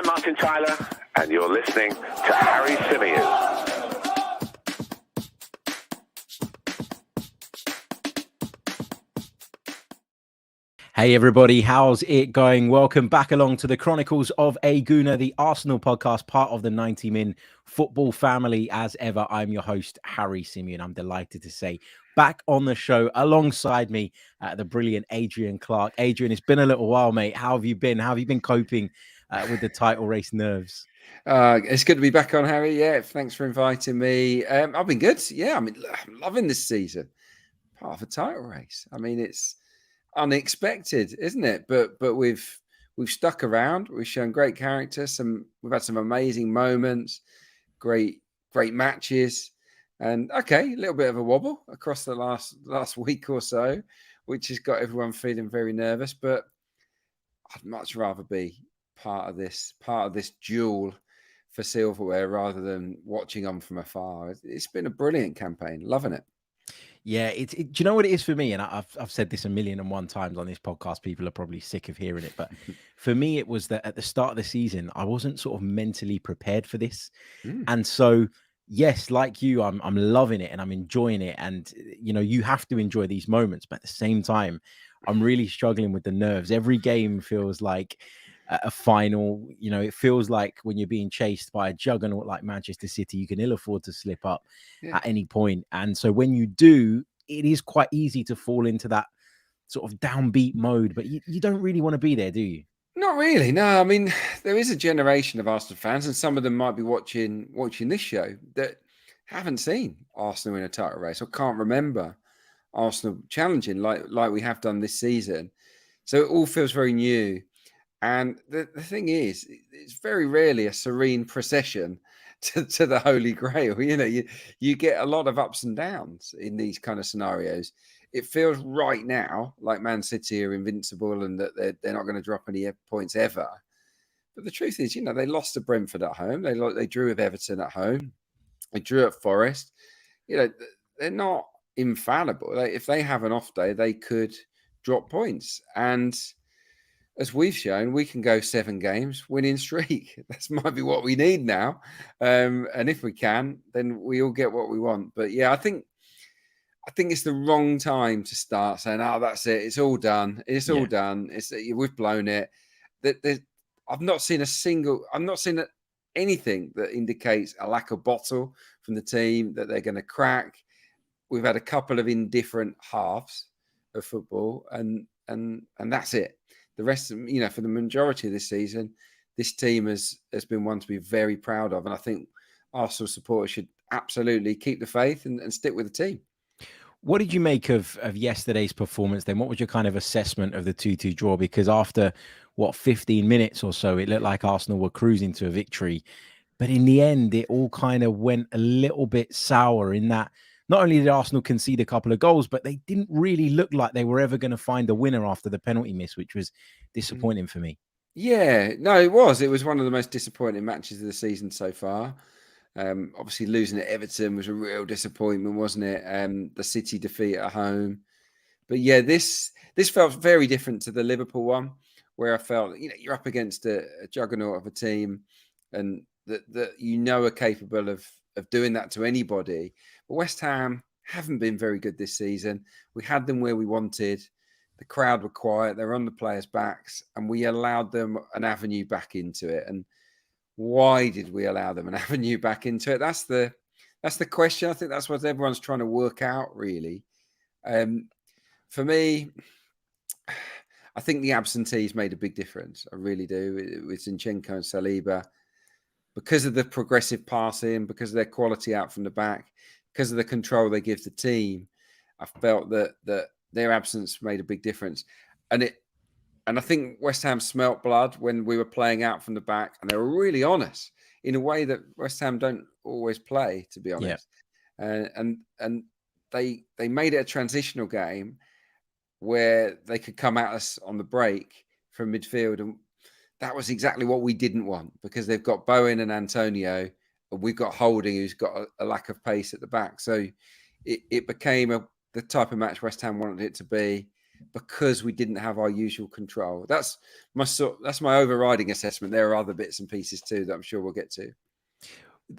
I'm Martin Tyler, and you're listening to Harry Symeou. Hey everybody, how's it going? Welcome back along to the Chronicles of a Gooner, the Arsenal podcast, part of the 90 Min football family. As ever, I'm your host, Harry Symeou, and I'm delighted to say back on the show alongside me, the brilliant Adrian Clarke. Adrian, it's been a little while, mate. How have you been? How have you been coping with the title race nerves? It's good to be back on, Harry. Yeah, thanks for inviting me. I've been good. Yeah, I'm loving this season. Part of a title race. I mean, it's unexpected, isn't it? But we've stuck around. We've shown great character. We've had some amazing moments, great matches, and a little bit of a wobble across the last week or so, which has got everyone feeling very nervous. But I'd much rather be part of this duel for silverware rather than watching on from afar. It's been a brilliant campaign. Loving it. Yeah, do you know what it is for me? And I've said this 1,000,001 times on this podcast. People are probably sick of hearing it, but for me, it was that at the start of the season, I wasn't sort of mentally prepared for this, and so yes, like you, I'm loving it and I'm enjoying it, and you have to enjoy these moments, but at the same time, I'm really struggling with the nerves. Every game feels like a final. It feels like when you're being chased by a juggernaut like Manchester City, you can ill afford to slip up at any point. And so when you do, it is quite easy to fall into that sort of downbeat mode, but you don't really want to be there, do you? Not really. No, I mean, there is a generation of Arsenal fans, and some of them might be watching this show that haven't seen Arsenal in a title race or can't remember Arsenal challenging like we have done this season. So it all feels very new. And the thing is, it's very rarely a serene procession to the Holy Grail. You get a lot of ups and downs in these kind of scenarios. It feels right now like Man City are invincible and that they're not going to drop any points ever. But the truth is, they lost to Brentford at home. They drew with Everton at home. They drew at Forest. They're not infallible. If they have an off day, they could drop points. And as we've shown, we can go 7 games winning streak. That might be what we need now. And if we can, then we all get what we want. But yeah, I think it's the wrong time to start saying, "Oh, that's it. It's all done. It's all done. We've blown it." I've not seen anything that indicates a lack of bottle from the team that they're going to crack. We've had a couple of indifferent halves of football, and that's it. The rest, for the majority of this season, this team has been one to be very proud of. And I think Arsenal supporters should absolutely keep the faith and stick with the team. What did you make of yesterday's performance then? What was your kind of assessment of the 2-2 draw? Because after, 15 minutes or so, it looked like Arsenal were cruising to a victory. But in the end, it all kind of went a little bit sour in that not only did Arsenal concede a couple of goals, but they didn't really look like they were ever going to find a winner after the penalty miss, which was disappointing for me. Yeah, no, it was. It was one of the most disappointing matches of the season so far. Obviously, losing at Everton was a real disappointment, wasn't it? The City defeat at home. But yeah, this felt very different to the Liverpool one, where I felt, you're up against a juggernaut of a team and that are capable of doing that to anybody. But West Ham haven't been very good this season. We had them where we wanted. The crowd were quiet. They're on the players' backs, and we allowed them an avenue back into it. And why did we allow them an avenue back into it? That's the question. I think that's what everyone's trying to work out, really. For me, I think the absentees made a big difference. I really do. With Zinchenko and Saliba, because of the progressive passing, because of their quality out from the back, because of the control they give the team, I felt that their absence made a big difference. And I think West Ham smelt blood when we were playing out from the back, and they were really honest in a way that West Ham don't always play, to be honest. Yeah. And they made it a transitional game where they could come at us on the break from midfield, and that was exactly what we didn't want, because they've got Bowen and Antonio, and we've got Holding, who's got a lack of pace at the back. So it became the type of match West Ham wanted it to be. because we didn't have our usual control. That's my overriding assessment. There are other bits and pieces too that I'm sure we'll get to.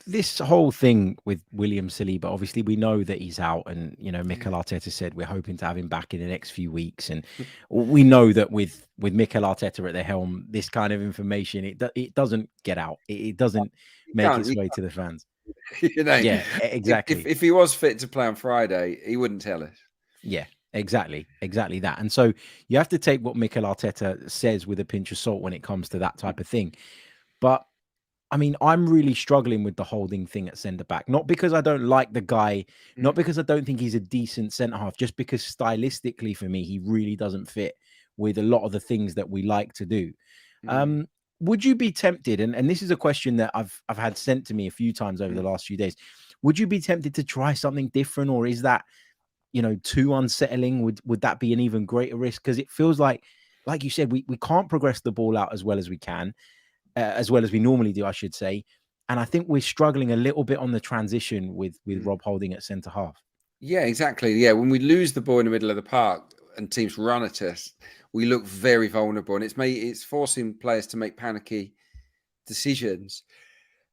This whole thing with William Saliba, obviously we know that he's out, and Mikel Arteta said we're hoping to have him back in the next few weeks, and we know that with Mikel Arteta at the helm, this kind of information it doesn't get out, it doesn't make its way to the fans. Yeah, exactly. If he was fit to play on Friday, he wouldn't tell us. Yeah, exactly that. And so you have to take what Mikel Arteta says with a pinch of salt when it comes to that type of thing. But I mean, I'm really struggling with the holding thing at centre back, not because I don't like the guy, not because I don't think he's a decent centre half, just because stylistically for me, he really doesn't fit with a lot of the things that we like to do. Would you be tempted? And this is a question that I've had sent to me a few times over the last few days. Would you be tempted to try something different, or is that, too unsettling? Would that be an even greater risk? Because it feels like you said, we can't progress the ball out as well as we can. As well as we normally do, I should say. And I think we're struggling a little bit on the transition with Rob Holding at centre half. Yeah, exactly. Yeah, when we lose the ball in the middle of the park and teams run at us, we look very vulnerable, and it's forcing players to make panicky decisions.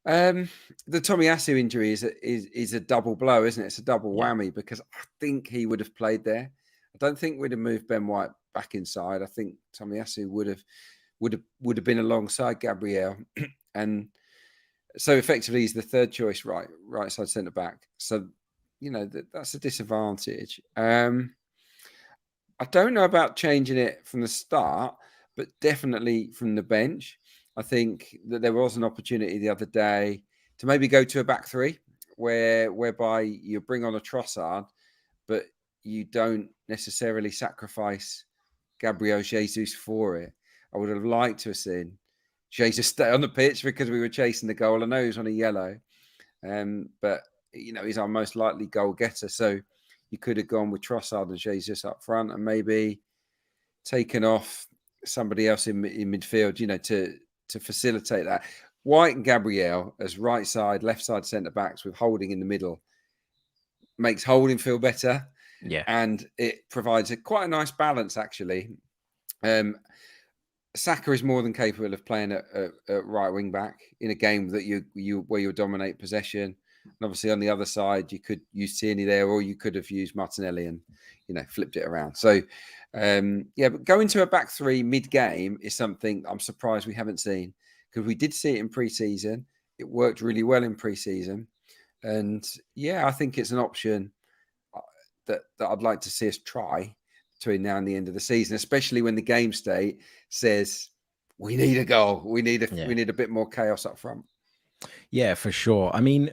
The Tomiyasu injury is a double blow, isn't it? It's a double whammy, because I think he would have played there. I don't think we'd have moved Ben White back inside. I think Tomiyasu would have been alongside Gabriel, and so effectively he's the third choice right side centre back. So that's a disadvantage. I don't know about changing it from the start, but definitely from the bench. I think that there was an opportunity the other day to maybe go to a back three, whereby you bring on a Trossard, but you don't necessarily sacrifice Gabriel Jesus for it. I would have liked to have seen Jesus stay on the pitch because we were chasing the goal. I know he was on a yellow, but he's our most likely goal getter. So you could have gone with Trossard and Jesus up front, and maybe taken off somebody else in midfield, to facilitate that. White and Gabriel as right side, left side centre backs with Holding in the middle makes Holding feel better. Yeah, and it provides quite a nice balance actually. Saka is more than capable of playing at right wing back in a game that where you dominate possession. And obviously on the other side, you could use Tierney there, or you could have used Martinelli and flipped it around. So but going to a back three mid game is something I'm surprised we haven't seen, because we did see it in pre-season. It worked really well in pre-season, and I think it's an option that I'd like to see us try between now and the end of the season, especially when the game state says we need a goal, we need a bit more chaos up front. Yeah, for sure. I mean,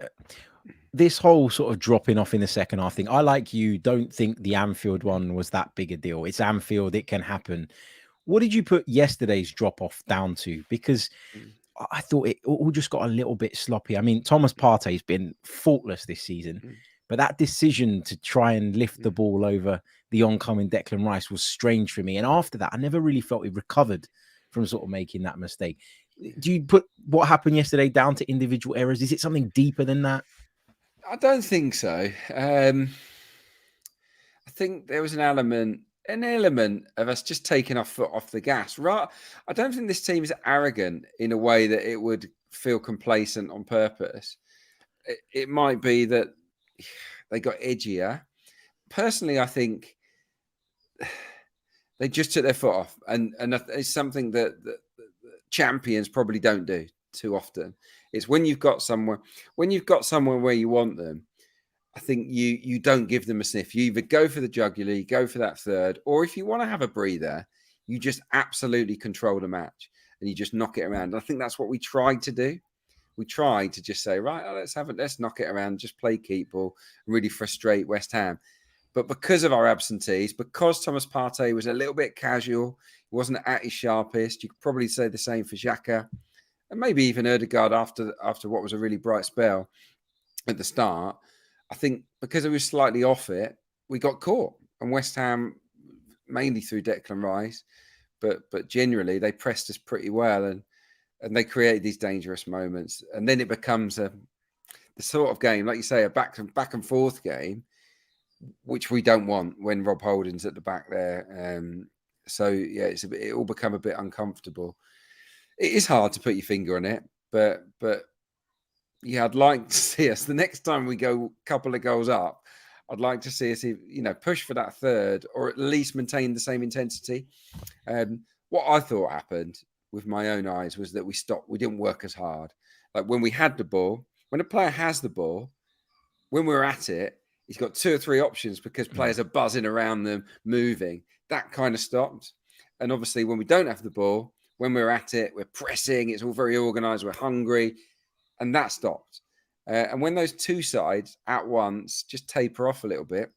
this whole sort of dropping off in the second half thing, I, like you, don't think the Anfield one was that big a deal. It's Anfield, it can happen. What did you put yesterday's drop off down to? Because I thought it all just got a little bit sloppy. I mean, Thomas Partey's been faultless this season, but that decision to try and lift the ball over the oncoming Declan Rice was strange for me. And after that, I never really felt he recovered from sort of making that mistake. Do you put what happened yesterday down to individual errors? Is it something deeper than that? I don't think so. I think there was an element of us just taking our foot off the gas. Right? I don't think this team is arrogant in a way that it would feel complacent on purpose. It might be that they got edgier. Personally, I think they just took their foot off, and it's something that champions probably don't do too often. It's when you've got someone where you want them, I think you don't give them a sniff. You either go for the jugular, you go for that third, or if you want to have a breather, you just absolutely control the match and you just knock it around. And I think that's what we tried to do. We tried to just say, right, let's knock it around, just play keep ball and really frustrate West Ham. But because of our absentees, because Thomas Partey was a little bit casual, he wasn't at his sharpest, you could probably say the same for Xhaka, and maybe even Ødegaard after what was a really bright spell at the start. I think because it was slightly off it, we got caught. And West Ham, mainly through Declan Rice, but generally they pressed us pretty well, and they created these dangerous moments. And then it becomes the sort of game, like you say, a back and forth game. which we don't want when Rob Holding's at the back there. So yeah, it all become a bit uncomfortable. It is hard to put your finger on it, but yeah, I'd like to see us the next time we go a couple of goals up. I'd like to see us, push for that third, or at least maintain the same intensity. What I thought happened with my own eyes was that we stopped. We didn't work as hard. Like when we had the ball, when a player has the ball, when we're at it, he's got 2 or 3 options because players are buzzing around them, moving. That kind of stopped. And obviously, when we don't have the ball, when we're at it, we're pressing. It's all very organised. We're hungry, and that stopped. And when those two sides at once just taper off a little bit,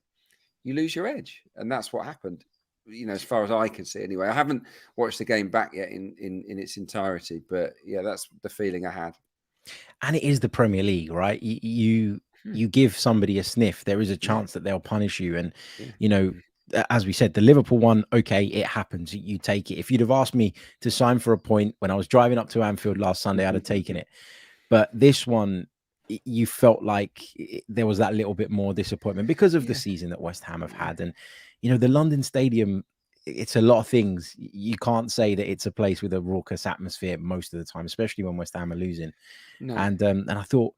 you lose your edge, and that's what happened. As far as I can see, anyway. I haven't watched the game back yet in its entirety, but yeah, that's the feeling I had. And it is the Premier League, right? You give somebody a sniff, there is a chance that they'll punish you. And as we said, the Liverpool one, okay, it happens. You take it. If you'd have asked me to sign for a point when I was driving up to Anfield last Sunday, I'd have taken it. But this one, you felt like there was that little bit more disappointment because of the season that West Ham have had. And, the London Stadium, it's a lot of things. You can't say that it's a place with a raucous atmosphere most of the time, especially when West Ham are losing. No. And I thought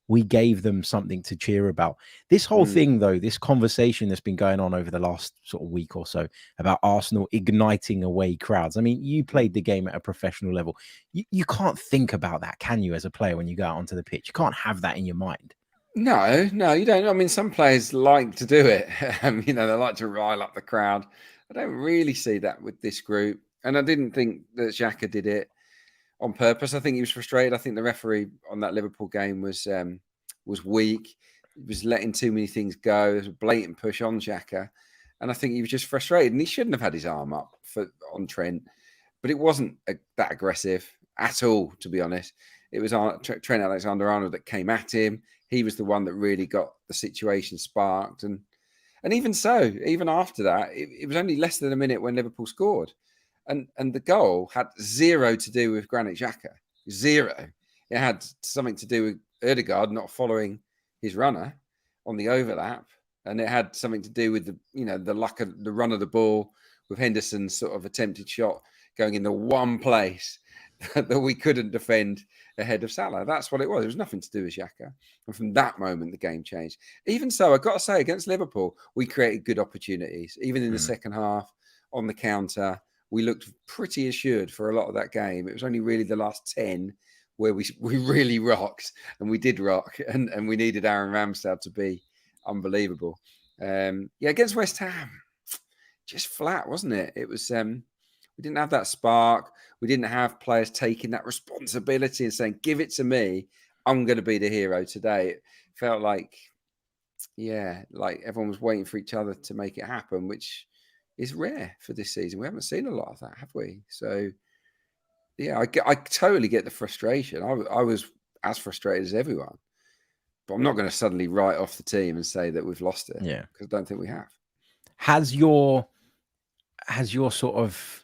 we gave them something to cheer about. This whole thing, though, this conversation that's been going on over the last sort of week or so about Arsenal igniting away crowds. I mean, you played the game at a professional level. You can't think about that, can you, as a player when you go out onto the pitch? You can't have that in your mind. No, you don't. I mean, some players like to do it. They like to rile up the crowd. I don't really see that with this group. And I didn't think that Xhaka did it on purpose. I think he was frustrated. I think the referee on that Liverpool game was weak. He was letting too many things go. There was a blatant push on Xhaka. And I think he was just frustrated. And he shouldn't have had his arm up on Trent. But it wasn't that aggressive at all, to be honest. It was Trent Alexander-Arnold that came at him. He was the one that really got the situation sparked. And even so, even after that, it was only less than a minute when Liverpool scored. And the goal had zero to do with Granit Xhaka. Zero. It had something to do with Ødegaard not following his runner on the overlap. And it had something to do with the luck of the run of the ball with Henderson's sort of attempted shot going in the one place that we couldn't defend ahead of Salah. That's what it was. It was nothing to do with Xhaka. And from that moment, the game changed. Even so, I've got to say, against Liverpool, we created good opportunities. Even in the second half, on the counter, we looked pretty assured for a lot of that game. It was only really the last 10 where we really rocked, and we did rock, and we needed Aaron Ramsdale to be unbelievable. Against West Ham, just flat, wasn't it? It was... we didn't have that spark. We didn't have players taking that responsibility and saying, give it to me. I'm going to be the hero today. It felt like everyone was waiting for each other to make it happen, which is rare for this season. We haven't seen a lot of that, have we? So, yeah, I totally get the frustration. I was as frustrated as everyone. But I'm not going to suddenly write off the team and say that we've lost it. Yeah. Because I don't think we have. Has your sort of,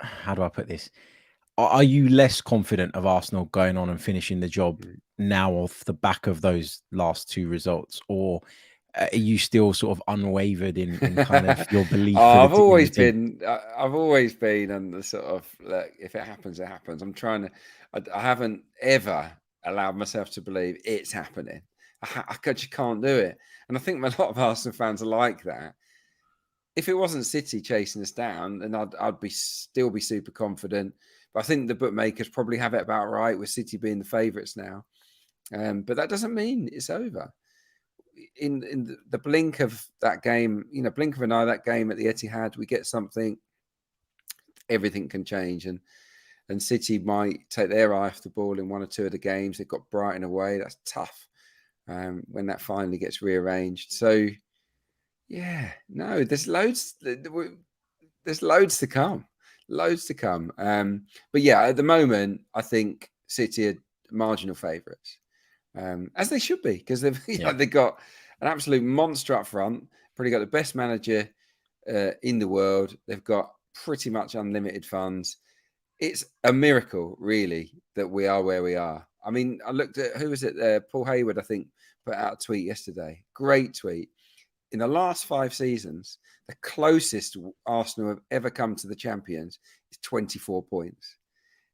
how do I put this? Are you less confident of Arsenal going on and finishing the job now off the back of those last 2 results? Or are you still sort of unwavered in kind of your belief? I've always been on the sort of, look, if it happens, it happens. I haven't ever allowed myself to believe it's happening. I just can't do it. And I think a lot of Arsenal fans are like that. If it wasn't City chasing us down, then I'd still be super confident. But I think the bookmakers probably have it about right, with City being the favourites now. But that doesn't mean it's over. In the blink of that game, blink of an eye, that game at the Etihad, we get something, everything can change. And City might take their eye off the ball in 1 or 2 of the games. They've got Brighton away. That's tough when that finally gets rearranged. So, yeah, no, there's loads to come. Loads to come. But yeah, at the moment, I think City are marginal favourites. As they should be, because they've got an absolute monster up front, probably got the best manager in the world. They've got pretty much unlimited funds. It's a miracle, really, that we are where we are. I mean, I looked at, who was it? Paul Hayward, I think, put out a tweet yesterday. Great tweet. in the last 5 seasons, the closest Arsenal have ever come to the champions is 24 points.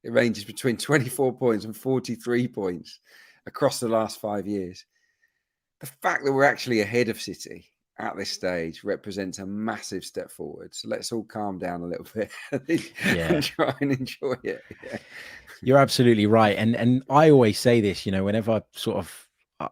It ranges between 24 points and 43 points across the last 5 years. The fact that we're actually ahead of City at this stage represents a massive step forward. So let's all calm down a little bit and try and enjoy it. Yeah. You're absolutely right. And I always say this, whenever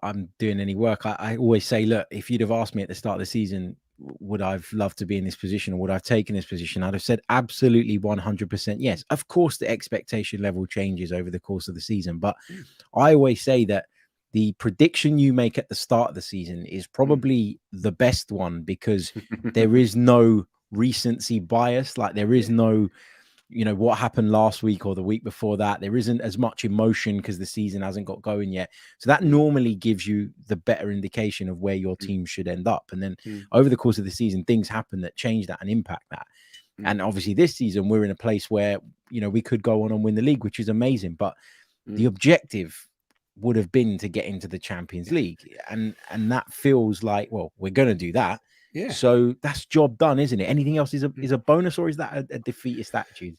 I'm doing any work, I always say, look, if you'd have asked me at the start of the season, would I've loved to be in this position or would I've taken this position? I'd have said absolutely 100% yes. Of course, the expectation level changes over the course of the season. But I always say that the prediction you make at the start of the season is probably the best one because there is no recency bias. Like there is no, what happened last week or the week before that. There isn't as much emotion because the season hasn't got going yet. So that normally gives you the better indication of where your team should end up. And then over the course of the season, things happen that change that and impact that. And obviously this season, we're in a place where, we could go on and win the league, which is amazing. But the objective would have been to get into the Champions League. And that feels like, well, we're going to do that. Yeah. So that's job done, isn't it? Anything else is a bonus, or is that a defeatist attitude?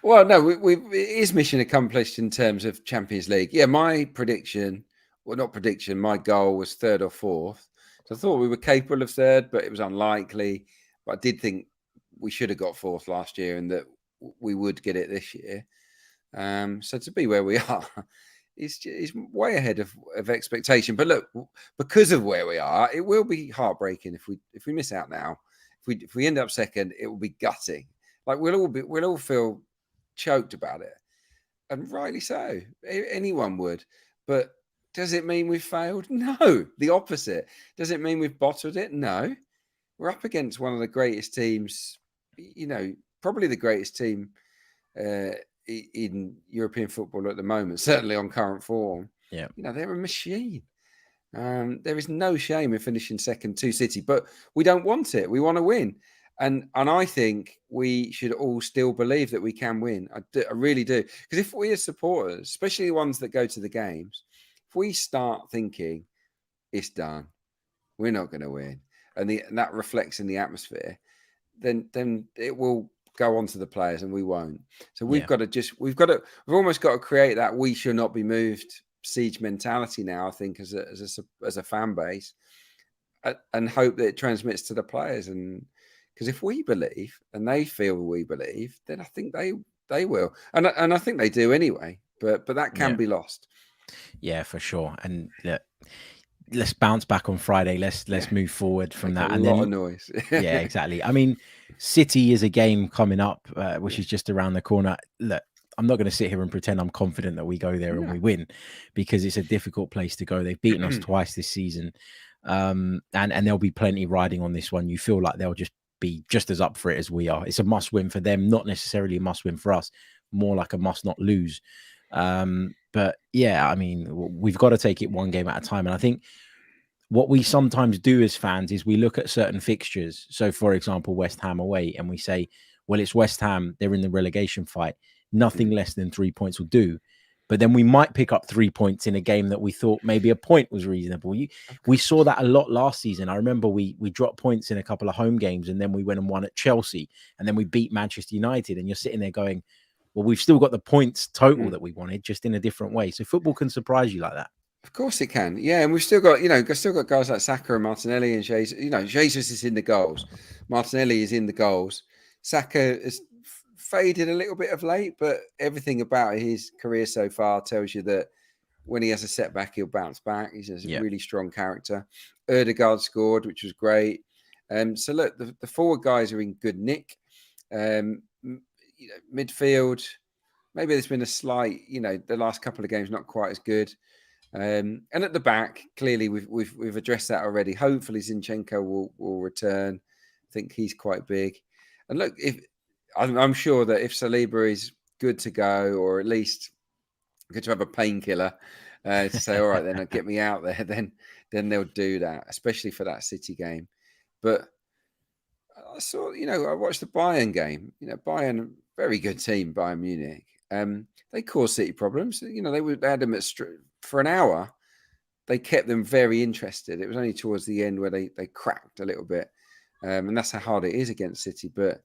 Well, no, it is mission accomplished in terms of Champions League. Yeah, my prediction, well, not prediction, my goal was 3rd or 4th. So I thought we were capable of 3rd, but it was unlikely. But I did think we should have got 4th last year and that we would get it this year. So to be where we are, it's way ahead of expectation. But look, because of where we are, it will be heartbreaking if we miss out now. If we end up 2nd, it will be gutting. Like we'll all feel choked about it, and rightly so. Anyone would. But does it mean we've failed? No, the opposite. Does it mean we've bottled it? No. We're up against one of the greatest teams. Probably the greatest team in European football at the moment, certainly on current form. Yeah, they're a machine. There is no shame in finishing 2nd to City, but we don't want it. We want to win, and I think we should all still believe that we can win. I really do, because if we as supporters, especially the ones that go to the games, if we start thinking it's done, we're not going to win, and that reflects in the atmosphere, then it will go on to the players and we won't. So we've almost got to create that we shall not be moved siege mentality now, I think, as a fan base, and hope that it transmits to the players. And because if we believe and they feel we believe, then I think they will, and I think they do anyway. But that can be lost. Yeah, for sure. And let's bounce back on Friday. Let's move forward from that. A lot of noise. Yeah, exactly. I mean, City is a game coming up, which is just around the corner. Look, I'm not going to sit here and pretend I'm confident that we go there and we win, because it's a difficult place to go. They've beaten us twice this season, and there'll be plenty riding on this one. You feel like they'll just be just as up for it as we are. It's a must win for them, not necessarily a must win for us, more like a must not lose. But yeah, I mean, we've got to take it one game at a time. And I think what we sometimes do as fans is we look at certain fixtures. So, for example, West Ham away, and we say, well, it's West Ham. They're in the relegation fight. Nothing less than 3 points will do. But then we might pick up 3 points in a game that we thought maybe a point was reasonable. We saw that a lot last season. I remember we dropped points in a couple of home games, and then we went and won at Chelsea, and then we beat Manchester United. And you're sitting there going, well, we've still got the points total that we wanted, just in a different way. So football can surprise you like that. Of course it can. Yeah, and we've still got, guys like Saka and Martinelli and Jesus. Jesus is in the goals. Martinelli is in the goals. Saka has faded a little bit of late, but everything about his career so far tells you that when he has a setback, he'll bounce back. He's a really strong character. Ødegaard scored, which was great. So look, the forward guys are in good nick. Midfield, maybe there's been a slight, the last couple of games not quite as good. And at the back, clearly we've addressed that already. Hopefully Zinchenko will return. I think he's quite big. And look, I'm sure that if Saliba is good to go, or at least good to have a painkiller to say, all right, then get me out there, then they'll do that, especially for that City game. But I saw, I watched the Bayern game. Bayern, very good team, Bayern Munich. They caused City problems. They had them for an hour. they kept them very interested. It was only towards the end where they cracked a little bit, and that's how hard it is against City. But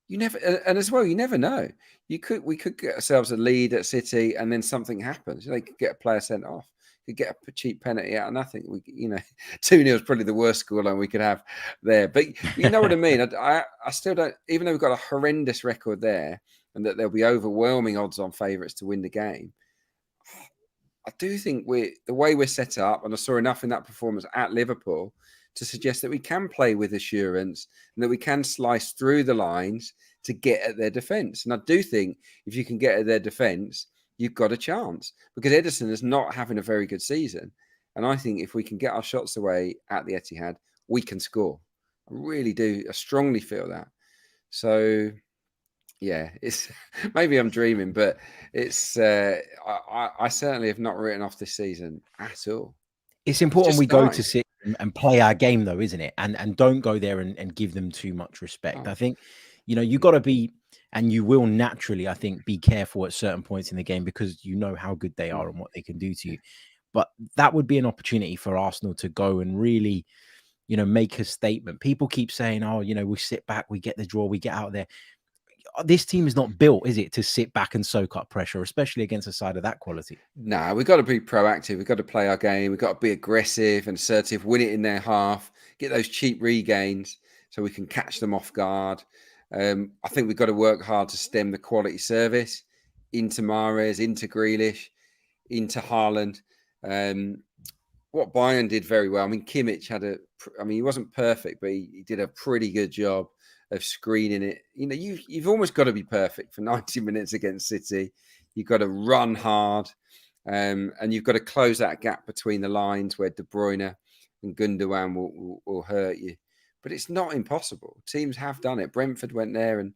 you never, and as well, you never know. We could get ourselves a lead at City, and then something happens. They could get a player sent off, could get a cheap penalty out of nothing. 2-0 is probably the worst scoreline we could have there. But you know what I mean. I still don't. Even though we've got a horrendous record there, and that there'll be overwhelming odds on favourites to win the game, I do think the way we're set up, and I saw enough in that performance at Liverpool to suggest that we can play with assurance and that we can slice through the lines to get at their defence. And I do think if you can get at their defence, you've got a chance, because Ederson is not having a very good season. And I think if we can get our shots away at the Etihad, we can score. I really do. I strongly feel that. So, yeah, it's maybe I'm dreaming, but it's I certainly have not written off this season at all. It's important we go to sit and play our game, though, isn't it? And don't go there and give them too much respect. I think, you got to be, and you will naturally, I think, be careful at certain points in the game, because you know how good they are and what they can do to you. But that would be an opportunity for Arsenal to go and really, make a statement. People keep saying, oh, we sit back, we get the draw, we get out there. This team is not built, is it, to sit back and soak up pressure, especially against a side of that quality? No, we've got to be proactive. We've got to play our game. We've got to be aggressive and assertive, win it in their half, get those cheap regains so we can catch them off guard. I think we've got to work hard to stem the quality service into Mahrez, into Grealish, into Haaland. What Bayern did very well. I mean, Kimmich he wasn't perfect, but he did a pretty good job of screening it. You've almost got to be perfect for 90 minutes against City. You've got to run hard, and you've got to close that gap between the lines where De Bruyne and Gundogan will hurt you. But it's not impossible. Teams have done it. Brentford went there and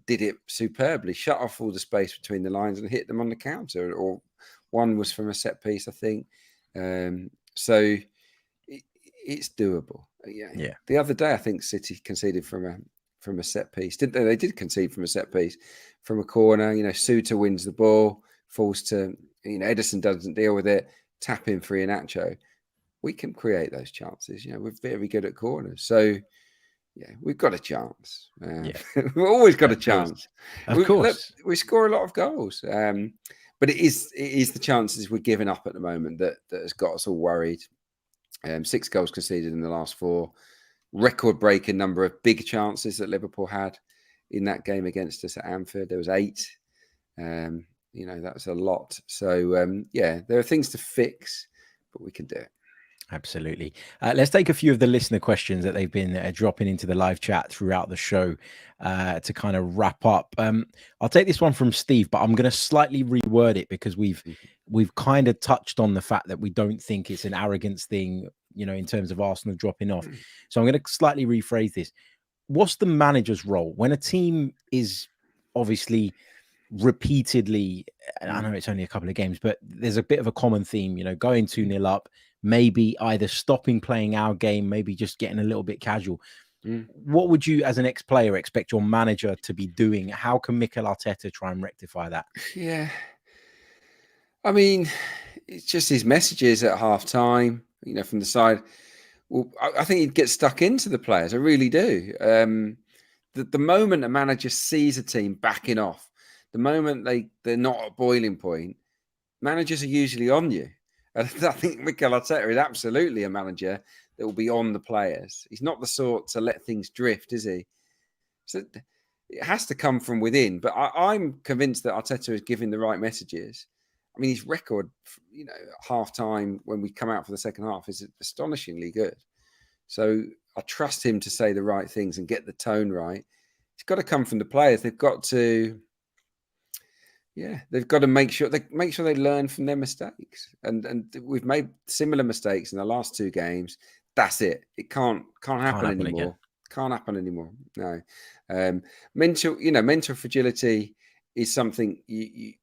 did it superbly, shut off all the space between the lines and hit them on the counter. Or one was from a set piece, I think. So it's doable. Yeah. The other day, I think City conceded from a set piece, didn't they? They did concede from a set piece, from a corner. Suter wins the ball, falls to Ederson, doesn't deal with it, tap in for Iheanacho. We can create those chances. We're very good at corners, so yeah, we've got a chance. We've always got a chance. Of course, we score a lot of goals, but it is the chances we're giving up at the moment that has got us all worried. 6 goals conceded in the last 4. Record-breaking number of big chances that Liverpool had in that game against us at Anfield. There was 8. That was a lot. So, there are things to fix, but we can do it. Absolutely. Let's take a few of the listener questions that they've been dropping into the live chat throughout the show to kind of wrap up. I'll take this one from Steve, but I'm going to slightly reword it, because we've kind of touched on the fact that we don't think it's an arrogance thing, in terms of Arsenal dropping off. So I'm going to slightly rephrase this. What's the manager's role when a team is obviously repeatedly, and I know it's only a couple of games, but there's a bit of a common theme, going 2-0 up, maybe either stopping playing our game, maybe just getting a little bit casual. What would you, as an ex-player, expect your manager to be doing? How can Mikel Arteta try and rectify that? Yeah. I mean, it's just his messages at half-time, from the side. Well, I think he'd get stuck into the players. I really do. The moment a manager sees a team backing off, the moment they're not at boiling point, managers are usually on you. And I think Mikel Arteta is absolutely a manager that will be on the players. He's not the sort to let things drift, is he? So it has to come from within. But I'm convinced that Arteta is giving the right messages. I mean, his record, half-time when we come out for the second half is astonishingly good. So I trust him to say the right things and get the tone right. It's got to come from the players. They've got to... they've got to make sure they learn from their mistakes, and we've made similar mistakes in the last 2 games. That's it. It can't happen anymore. Again. Can't happen anymore. No, mental fragility is something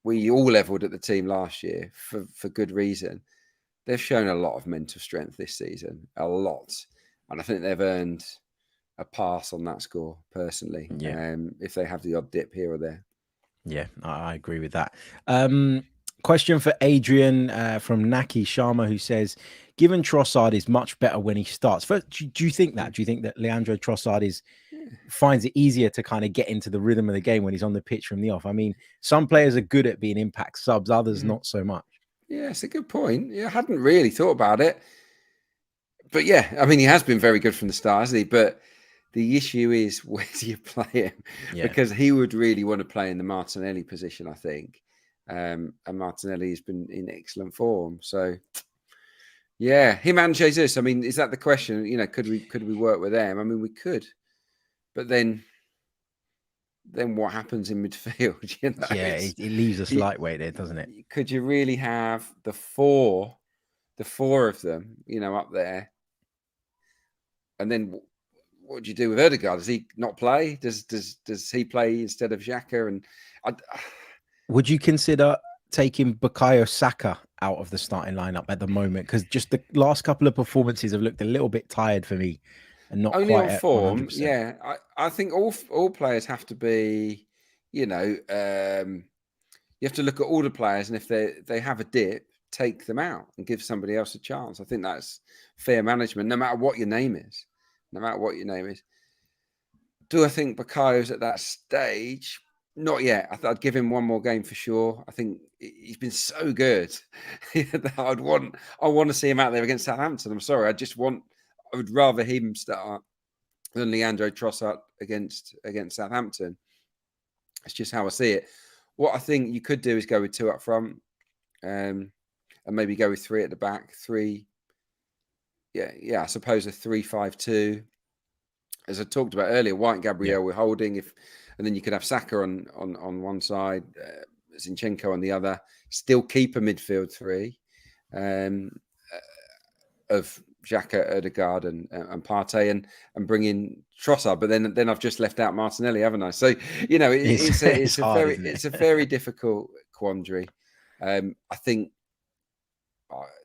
we all leveled at the team last year for good reason. They've shown a lot of mental strength this season, a lot, and I think they've earned a pass on that score personally. If they have the odd dip here or there. Yeah, I agree with that. Question for Adrian from Naki Sharma, who says, given Trossard is much better when he starts. First, do you think that? Do you think that Leandro Trossard finds it easier to kind of get into the rhythm of the game when he's on the pitch from the off? I mean, some players are good at being impact subs, others not so much. Yeah, it's a good point. Yeah, I hadn't really thought about it. But yeah, I mean, he has been very good from the start, hasn't he? But the issue is, where do you play him? Yeah. Because he would really want to play in the Martinelli position, I think. And Martinelli has been in excellent form. So, yeah, him and Jesus. I mean, is that the question? You know, could we work with them? I mean, we could. But then what happens in midfield? You know, Yeah, it leaves us lightweight there, doesn't it? Could you really have the four of them, you know, up there? And then what do you do with Ødegaard? Does he not play? Does he play instead of Xhaka? And would you consider taking Bukayo Saka out of the starting lineup at the moment? Because just the last couple of performances have looked a little bit tired for me, and not only quite on at form. 100%. Yeah, I think all players have to be, you know, you have to look at all the players, and if they have a dip, take them out and give somebody else a chance. I think that's fair management, no matter what your name is. No matter what your name is. Do I think Bukayo's at that stage? Not yet. I'd give him one more game for sure. I think he's been so good that I want to see him out there against Southampton. I'm sorry. I would rather him start than Leandro Trossard against Southampton. It's just how I see it. What I think you could do is go with two up front, and maybe go with three at the back. Yeah. I suppose a 3-5-2. As I talked about earlier, White and Gabriel were holding, and then you could have Saka on one side, Zinchenko on the other. Still keep a midfield three of Xhaka, Ødegaard, and Partey, and bring in Trossard. But then I've just left out Martinelli, haven't I? So you know, it's a very difficult quandary. I think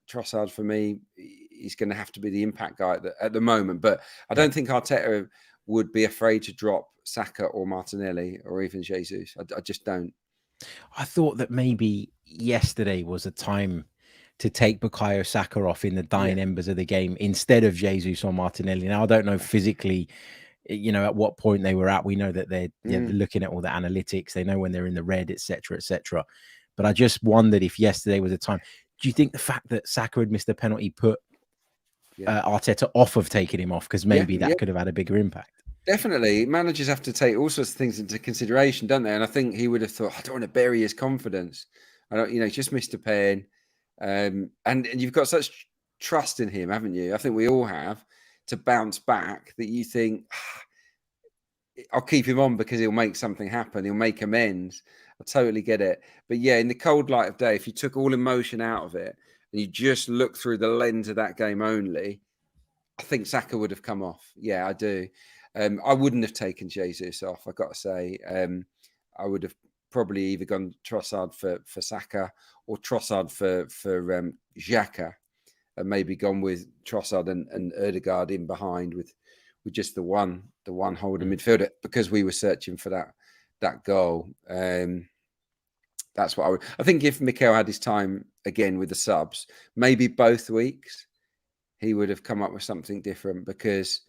Trossard, for me, he's going to have to be the impact guy at the moment. But I don't think Arteta would be afraid to drop Saka or Martinelli or even Jesus. I just don't. I thought that maybe yesterday was a time to take Bukayo Saka off in the dying embers of the game instead of Jesus or Martinelli. Now, I don't know physically, you know, at what point they were at. We know that they're looking at all the analytics. They know when they're in the red, etc., etc. But I just wondered if yesterday was a time. Do you think the fact that Saka had missed the penalty put Arteta off of taking him off? Because maybe that could have had a bigger impact. Definitely. Managers have to take all sorts of things into consideration, don't they? And I think he would have thought, I don't want to bury his confidence. I don't, you know, just missed a pen. And you've got such trust in him, haven't you? I think we all have, to bounce back, that you think, I'll keep him on because he'll make something happen. He'll make amends. I totally get it. But yeah, in the cold light of day, if you took all emotion out of it and you just look through the lens of that game only, I think Saka would have come off. Yeah, I do. I wouldn't have taken Jesus off, I've got to say. I would have probably either gone Trossard for Saka or Trossard for Xhaka, and maybe gone with Trossard and Ødegaard in behind with just the one holding midfielder, because we were searching for that goal. That's what I think if Mikel had his time again with the subs, maybe both weeks, he would have come up with something different, because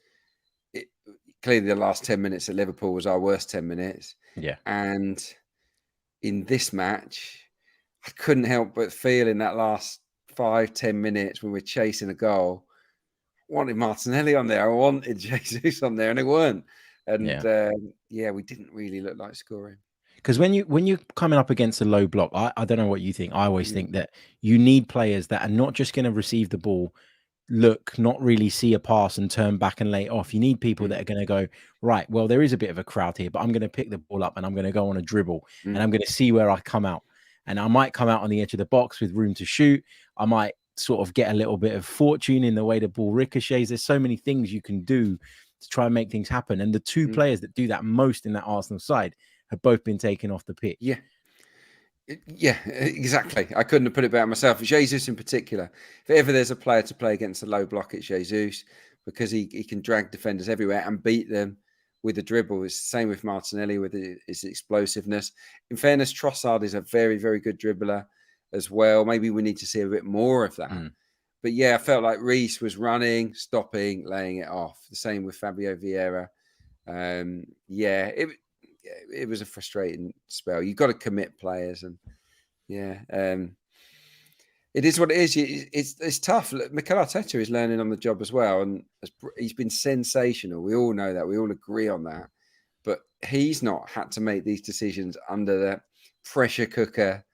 clearly the last 10 minutes at Liverpool was our worst 10 minutes. Yeah. And in this match, I couldn't help but feel in that last 5-10 minutes when we're chasing a goal, I wanted Martinelli on there. I wanted Jesus on there, and it weren't. And we didn't really look like scoring. Because when you're coming up against a low block, I don't know what you think. I always think that you need players that are not just going to receive the ball, look, not really see a pass and turn back and lay it off. You need people that are going to go, right, well, there is a bit of a crowd here, but I'm going to pick the ball up and I'm going to go on a dribble and I'm going to see where I come out. And I might come out on the edge of the box with room to shoot. I might sort of get a little bit of fortune in the way the ball ricochets. There's so many things you can do to try and make things happen. And the two players that do that most in that Arsenal side have both been taken off the pitch. Yeah, exactly. I couldn't have put it better myself. Jesus in particular. If ever there's a player to play against a low block, it's Jesus, because he can drag defenders everywhere and beat them with a dribble. It's the same with Martinelli with his explosiveness. In fairness, Trossard is a very, very good dribbler. as well. Maybe we need to see a bit more of that. But yeah, I felt like Reece was running, stopping, laying it off. The same with Fabio Vieira. It was a frustrating spell. You've got to commit players, and it is what it is. It's tough. Mikel Arteta is learning on the job as well, and he's been sensational. We all know that. We all agree on that. But he's not had to make these decisions under the pressure cooker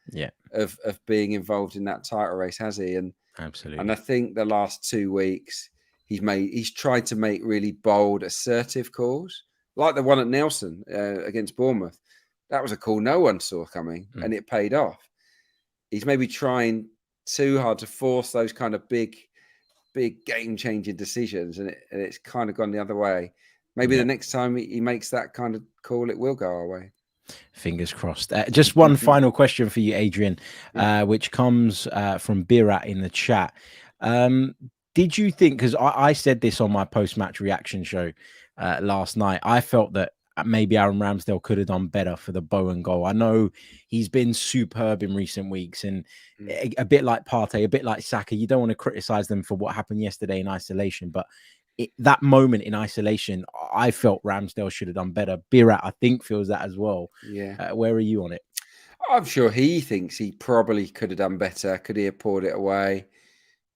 of being involved in that title race, has he? And absolutely. And I think the last 2 weeks he's tried to make really bold, assertive calls, like the one at Nelson against Bournemouth. That was a call no one saw coming, and it paid off. He's maybe trying too hard to force those kind of big game-changing decisions, and it's kind of gone the other way. Maybe the next time he makes that kind of call, it will go our way. Fingers crossed. Just one final question for you, Adrian, which comes from Birat in the chat. Did you think, because I said this on my post-match reaction show last night, I felt that maybe Aaron Ramsdale could have done better for the Bowen goal. I know he's been superb in recent weeks, and a bit like Partey, a bit like Saka, you don't want to criticize them for what happened yesterday in isolation, but that moment in isolation, I felt Ramsdale should have done better. Birat, I think, feels that as well. Yeah. Where are you on it? I'm sure he thinks he probably could have done better. Could he have poured it away?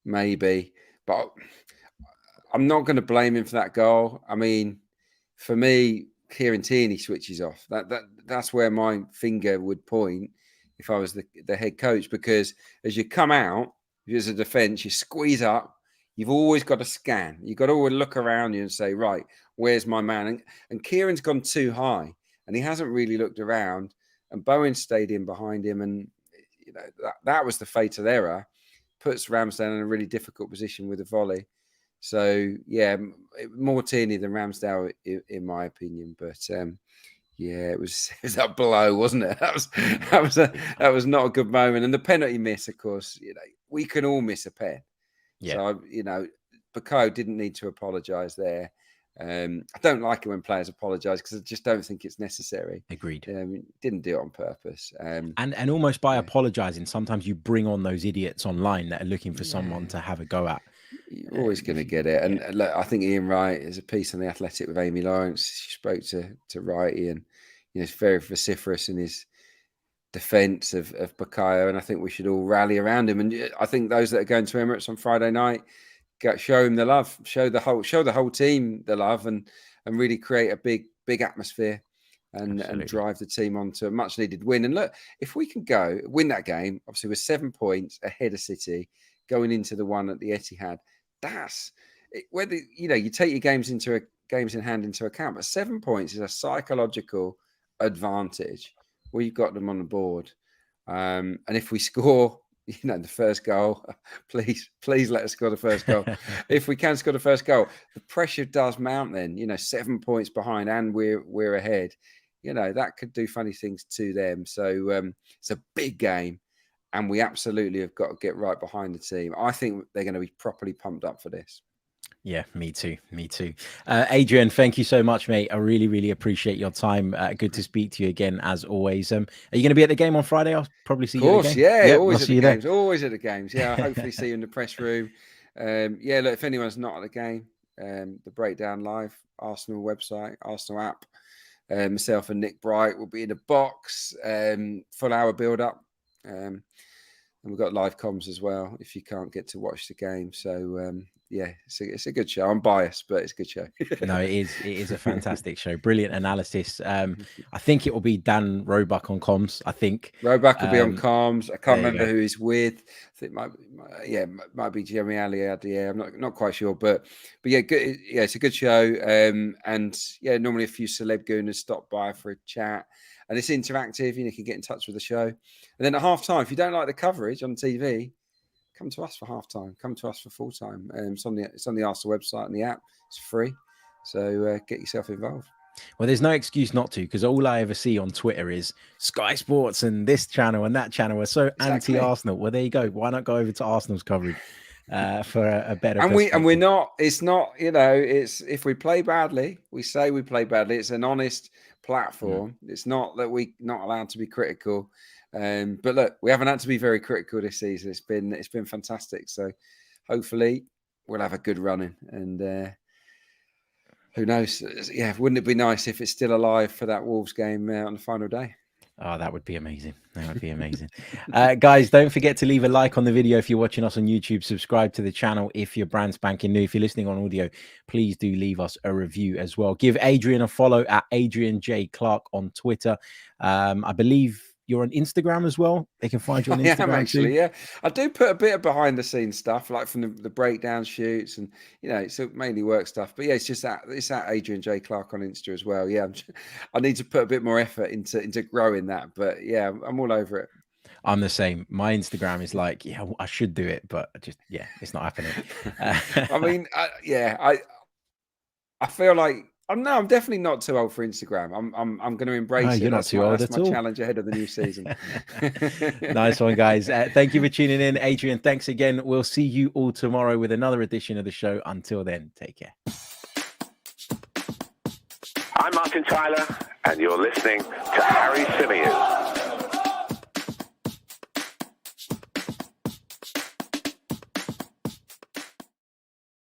Maybe. But I'm not going to blame him for that goal. I mean, for me, Kieran Tierney switches off. That's where my finger would point if I was the head coach, because as you come out, as a defence, you squeeze up. You've always got to scan. You've got to always look around you and say, right, where's my man? And Kieran's gone too high, and he hasn't really looked around. And Bowen stayed in behind him, and that was the fatal error. Puts Ramsdale in a really difficult position with a volley. So yeah, more Tierney than Ramsdale in my opinion. But it was a blow, wasn't it? That was not a good moment. And the penalty miss, of course, we can all miss a pen. Yeah. So Bukayo didn't need to apologise there. I don't like it when players apologise because I just don't think it's necessary. Agreed. Didn't do it on purpose. And almost by apologising, sometimes you bring on those idiots online that are looking for someone to have a go at. You're always going to get it. And look, I think Ian Wright is a piece on The Athletic with Amy Lawrence. She spoke to Wrighty, and it's very vociferous in his defence of Bukayo, and I think we should all rally around him. And I think those that are going to Emirates on Friday night, show him the love, show the whole team the love, and really create a big atmosphere and drive the team on to a much needed win. And look, if we can win that game, obviously we're 7 points ahead of City going into the one at the Etihad. That's whether you take your games in hand into account, but 7 points is a psychological advantage. We've got them on the board, and if we score the first goal, please let us score the first goal. If we can score the first goal, the pressure does mount then, 7 points behind and we're ahead. That could do funny things to them. So it's a big game, and we absolutely have got to get right behind the team. I think they're going to be properly pumped up for this. Yeah, me too. Adrian, thank you so much, mate. I really, really appreciate your time. Good to speak to you again, as always. Are you going to be at the game on Friday? I'll probably see you at the game. Yeah, always at the games. Always at the games. Yeah, I'll hopefully see you in the press room. Look, if anyone's not at the game, the breakdown live, Arsenal website, Arsenal app. Myself and Nick Bright will be in the box. Full hour build up. And we've got live comms as well if you can't get to watch the game. So it's a good show. I'm biased, but it's a good show. No, it is a fantastic show. Brilliant analysis. I think it will be Dan Roebuck on comms. I think Roebuck will be on comms. I can't remember who he's with. I think it might be Jeremy Ali. I'm not quite sure, but yeah, good. Yeah, it's a good show. And normally a few celeb gooners stop by for a chat. And it's interactive. You can get in touch with the show. And then at halftime, if you don't like the coverage on TV, come to us for halftime. Come to us for full time. It's on the Arsenal website and the app. It's free. So get yourself involved. Well, there's no excuse not to, because all I ever see on Twitter is Sky Sports and this channel and that channel are so anti-Arsenal. Well, there you go. Why not go over to Arsenal's coverage for a better? And we're not. It's not. It's if we play badly, we say we play badly. It's an honest platform. It's not that we're not allowed to be critical. But look, we haven't had to be very critical this season. It's been fantastic. So hopefully we'll have a good running. And who knows? Yeah, wouldn't it be nice if it's still alive for that Wolves game on the final day? Oh, that would be amazing. That would be amazing. Guys, don't forget to leave a like on the video if you're watching us on YouTube. Subscribe to the channel if you're brand spanking new. If you're listening on audio, please do leave us a review as well. Give Adrian a follow at Adrian J. Clarke on Twitter. I believe you're on Instagram as well. They can find you on Instagram. I am actually, too. Yeah. I do put a bit of behind the scenes stuff, like from the breakdown shoots, and it's mainly work stuff. But yeah, it's at Adrian J. Clarke on Insta as well. Yeah, I need to put a bit more effort into growing that. But yeah, I'm all over it. I'm the same. My Instagram is like, yeah, I should do it, but it's not happening. I mean, I feel like I'm definitely not too old for Instagram. I'm going to embrace it. You're not too old at all. That's my challenge ahead of the new season. Nice one, guys. Thank you for tuning in, Adrian. Thanks again. We'll see you all tomorrow with another edition of the show. Until then, take care. I'm Martin Tyler, and you're listening to Harry Symeou.